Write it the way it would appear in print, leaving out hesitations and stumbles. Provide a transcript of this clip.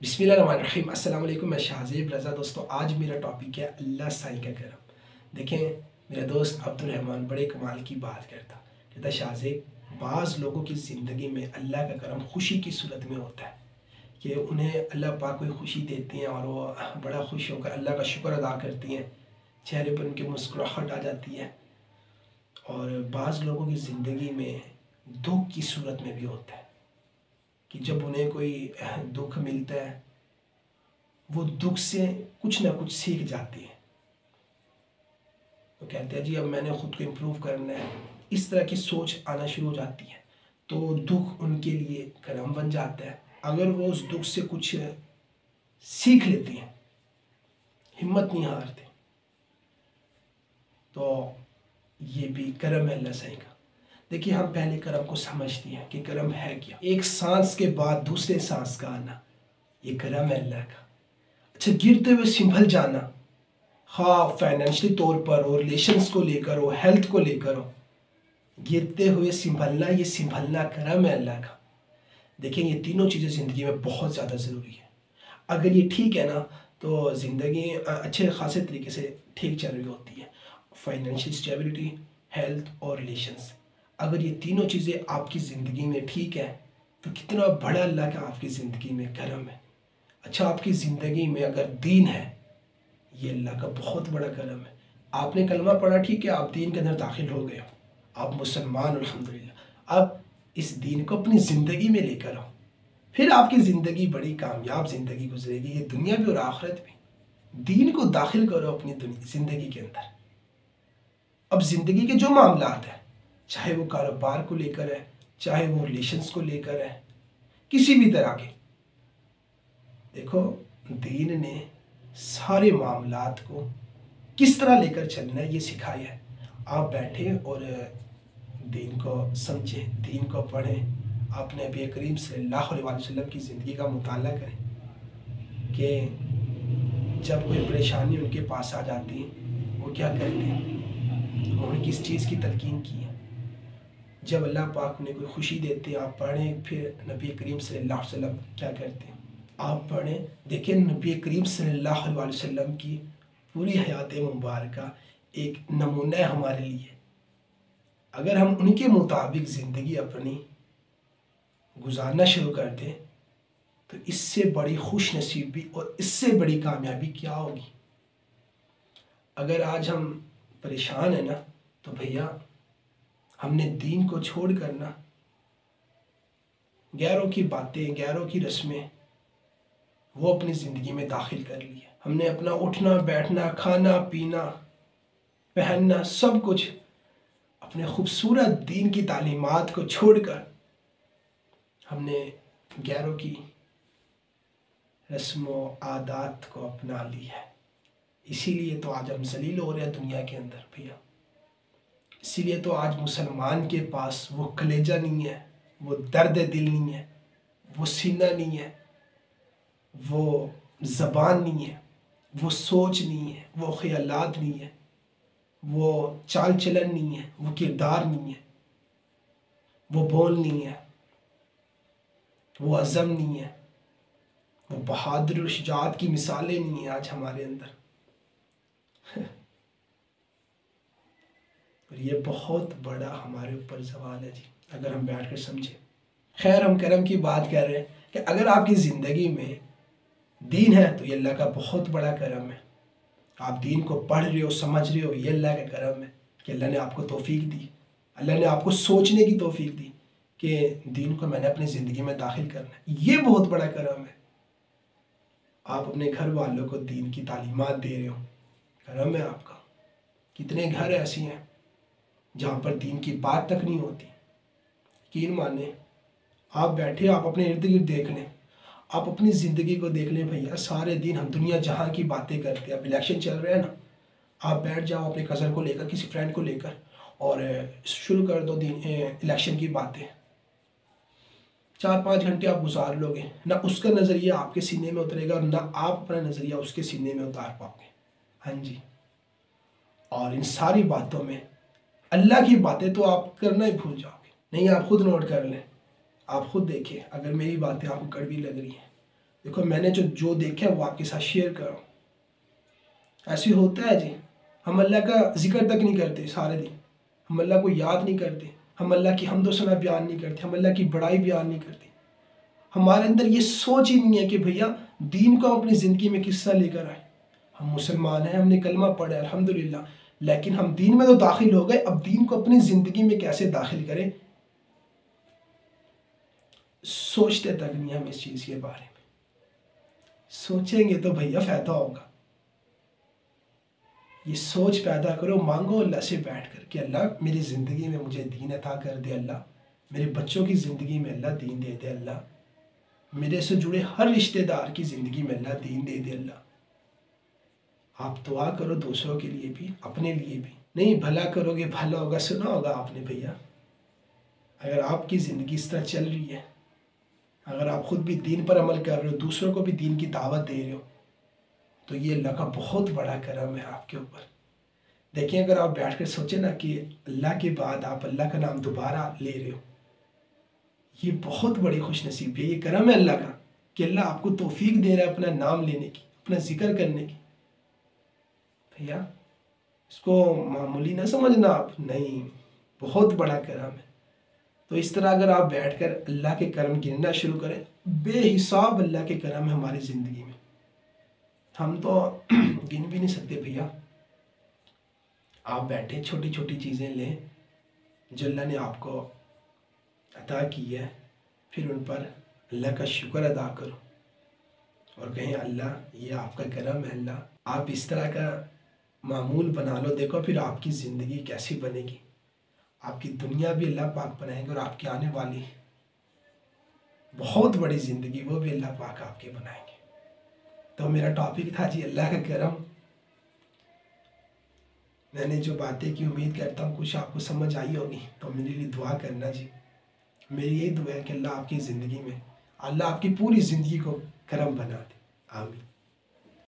बिस्मिल्लाहिर्रहमानिर्रहीम। अस्सलाम वालेकुम। मैं शाहज़ेब रज़ा। दोस्तों, आज मेरा टॉपिक है अल्लाह साईं का करम। देखें, मेरा दोस्त अब्दुल रहमान बड़े कमाल की बात कहता शाहज़ेब, बाज़ लोगों की ज़िंदगी में अल्लाह का करम खुशी की सूरत में होता है कि उन्हें अल्लाह पाक कोई खुशी देती हैं और वो बड़ा खुश होकर अल्लाह का शुक्र अदा करती हैं, चेहरे पर उनकी मुस्कुराहट आ जाती है। और बाज़ लोगों की ज़िंदगी में दुख की सूरत में भी होता है कि जब उन्हें कोई दुख मिलता है, वो दुख से कुछ ना कुछ सीख जाती है। तो कहते हैं जी, अब मैंने ख़ुद को इम्प्रूव करना है, इस तरह की सोच आना शुरू हो जाती है, तो दुख उनके लिए करम बन जाता है। अगर वो उस दुख से कुछ सीख लेती हैं, हिम्मत नहीं हारते, तो ये भी करम है अल्लाह साईं का। देखिए, हम पहले करम को समझते हैं कि करम है क्या। एक सांस के बाद दूसरे सांस का आना, ये करम है अल्लाह का। अच्छा, गिरते हुए संभल जाना, हाँ, फाइनेंशियली तौर पर हो, रिलेशंस को लेकर हो, हेल्थ को लेकर हो, गिरते हुए संभलना, ये संभलना करम है अल्लाह का। देखें, ये तीनों चीज़ें ज़िंदगी में बहुत ज़्यादा ज़रूरी है। अगर ये ठीक है ना, तो ज़िंदगी अच्छे खासे तरीके से ठीक चल रही होती है। फाइनेंशियल स्टेबिलिटी, हेल्थ और रिलेशंस, अगर ये तीनों चीज़ें आपकी ज़िंदगी में ठीक है, तो कितना बड़ा अल्लाह का आपकी ज़िंदगी में करम है। अच्छा, आपकी ज़िंदगी में अगर दीन है, ये अल्लाह का बहुत बड़ा करम है। आपने कलमा पढ़ा, ठीक है, आप दीन के अंदर दाखिल हो गए हो, आप मुसलमान, अल्हम्दुलिल्लाह। अब इस दीन को अपनी ज़िंदगी में लेकर आओ, फिर आपकी ज़िंदगी बड़ी कामयाब ज़िंदगी गुजरेगी, ये दुनिया भी और आखिरत भी। दीन को दाखिल करो अपनी ज़िंदगी के अंदर। अब ज़िंदगी के जो मामलात हैं, चाहे वो कारोबार को लेकर है, चाहे वो रिलेशंस को लेकर है, किसी भी तरह के, देखो, दीन ने सारे मामलात को किस तरह लेकर चलना है ये सिखाया है। आप बैठे और दीन को समझें, दीन को पढ़ें, अपने नबी करीम सल्लल्लाहु अलैहि वसल्लम की ज़िंदगी का मुताला करें कि जब कोई परेशानी उनके पास आ जाती है, वो क्या करते हैं, उन्होंने किस चीज़ की तलकीन की है। जब अल्लाह पाक उन्हें कोई खुशी देते हैं, आप पढ़ें, फिर नबी करीम सल्लल्लाहु अलैहि वसल्लम क्या करते हैं, आप पढ़ें। देखिए, नबी करीम सल्लल्लाहु अलैहि वसल्लम की पूरी हयात मुबारका एक नमूना है हमारे लिए। अगर हम उनके मुताबिक ज़िंदगी अपनी गुजारना शुरू कर दें, तो इससे बड़ी खुश नसीबी और इससे बड़ी कामयाबी क्या होगी। अगर आज हम परेशान हैं ना, तो भैया हमने दीन को छोड़ कर ना गैरों की बातें, गैरों की रस्में वो अपनी ज़िंदगी में दाखिल कर ली है। हमने अपना उठना बैठना, खाना पीना, पहनना, सब कुछ अपने खूबसूरत दीन की तालीमात को छोड़कर हमने गैरों की रस्मों आदात को अपना ली है। इसीलिए तो आज हम जलील हो रहे हैं दुनिया के अंदर भैया। इसीलिए तो आज मुसलमान के पास वो कलेजा नहीं है, वो दर्द दिल नहीं है, वो सीना नहीं है, वो ज़बान नहीं है, वो सोच नहीं है, वो ख्यालात नहीं है, वो चाल चलन नहीं है, वो किरदार नहीं है, वो बोल नहीं है, वो अज़म नहीं है, वो बहादुर और शुजाअत की मिसालें नहीं हैं आज हमारे अंदर। और ये बहुत बड़ा हमारे ऊपर सवाल है जी, अगर हम बैठ कर समझें। खैर, हम करम की बात कर रहे हैं कि अगर आपकी ज़िंदगी में दीन है, तो ये अल्लाह का बहुत बड़ा करम है। आप दीन को पढ़ रहे हो, समझ रहे हो, ये अल्लाह का करम है कि अल्लाह ने आपको तौफीक दी, अल्लाह ने आपको सोचने की तौफीक दी कि दीन को मैंने अपनी ज़िंदगी में दाखिल करना है। ये बहुत बड़ा करम है। आप अपने घर वालों को दीन की तालीमात दे रहे हो, करम है आपका। कितने घर ऐसी हैं जहाँ पर दीन की बात तक नहीं होती। यकीन माने, आप बैठे, आप अपने इर्द गिर्द देख लें, आप अपनी ज़िंदगी को देख लें भैया। सारे दिन हम दुनिया जहाँ की बातें करते हैं। अब इलेक्शन चल रहे हैं ना, आप बैठ जाओ अपने कज़न को लेकर, किसी फ्रेंड को लेकर, और शुरू कर दो इलेक्शन की बातें। 4-5 घंटे आप गुजार लोगे ना, उसका नज़रिया आपके सीने में उतरेगा और ना आप अपना नज़रिया उसके सीने में उतार पाओगे। हाँ जी, और इन सारी बातों में अल्लाह की बातें तो आप करना ही भूल जाओगे। नहीं, आप खुद नोट कर लें, आप खुद देखें, अगर मेरी बातें आपको कड़वी लग रही हैं, دیکھو میں نے جو دیکھا ہے وہ آپ کے ساتھ شیئر کر رہا ہوں. ایسے ہوتا ہے جی. ہم اللہ کا ذکر تک نہیں کرتے سارے دن، ہم اللہ کو یاد نہیں کرتے، ہم اللہ کی حمد و ثنا بیان نہیں کرتے، ہم اللہ کی بڑائی بیان نہیں کرتے. ہمارے اندر یہ سوچ ہی نہیں ہے کہ بھیا دین کو اپنی زندگی میں کس طرح لے کر آئے. ہم مسلمان ہیں، ہم نے کلمہ پڑھا ہے الحمدللہ، لیکن ہم دین میں تو داخل ہو گئے، اب دین کو اپنی زندگی میں کیسے داخل کریں سوچتے تک نہیں ہم اس چیز کے بارے میں. سوچیں گے تو بھیا فائدہ ہوگا. یہ سوچ پیدا کرو، مانگو اللہ سے بیٹھ کر کہ اللہ میری زندگی میں مجھے دین عطا کر دے، اللہ میرے بچوں کی زندگی میں اللہ دین دے دے، اللہ میرے سے جڑے ہر رشتہ دار کی زندگی میں اللہ دین دے دے. اللہ آپ دعا کرو دوسروں کے لیے بھی، اپنے لیے بھی. نہیں بھلا کرو گے بھلا ہوگا، سنا ہوگا آپ نے بھیا. اگر آپ کی زندگی اس طرح چل رہی ہے، اگر آپ خود بھی دین پر عمل کر رہے ہو، دوسروں کو بھی دین کی دعوت دے رہے ہو، تو یہ اللہ کا بہت بڑا کرم ہے آپ کے اوپر. دیکھیں اگر آپ بیٹھ کر سوچیں نا کہ اللہ کے بعد آپ اللہ کا نام دوبارہ لے رہے ہو، یہ بہت بڑی خوش نصیب ہے. یہ کرم ہے اللہ کا کہ اللہ آپ کو توفیق دے رہا ہے اپنا نام لینے کی، اپنا ذکر کرنے کی. بھیا اس کو معمولی نہ سمجھنا آپ، نہیں، بہت بڑا کرم ہے. تو اس طرح اگر آپ بیٹھ کر اللہ کے کرم گننا شروع کریں، بے حساب اللہ کے کرم ہے ہماری زندگی میں، ہم تو گن بھی نہیں سکتے بھیا. آپ بیٹھے چھوٹی چھوٹی چیزیں لیں جو اللہ نے آپ کو عطا کی ہے، پھر ان پر اللہ کا شکر ادا کرو اور کہیں اللہ یہ آپ کا کرم ہے. اللہ آپ اس طرح کا معمول بنا لو، دیکھو پھر آپ کی زندگی کیسی بنے گی. آپ کی دنیا بھی اللہ پاک بنائیں گے اور آپ کی آنے والی بہت بڑی زندگی وہ بھی اللہ پاک آپ کے بنائیں گے. تو میرا ٹاپک تھا جی اللہ کا کرم. میں نے جو باتیں کی امید کرتا ہوں کچھ آپ کو سمجھ آئی ہوگی. تو میرے لیے دعا کرنا جی. میری یہی دعا ہے کہ اللہ آپ کی زندگی میں، اللہ آپ کی پوری زندگی کو کرم بنا دے. آمین.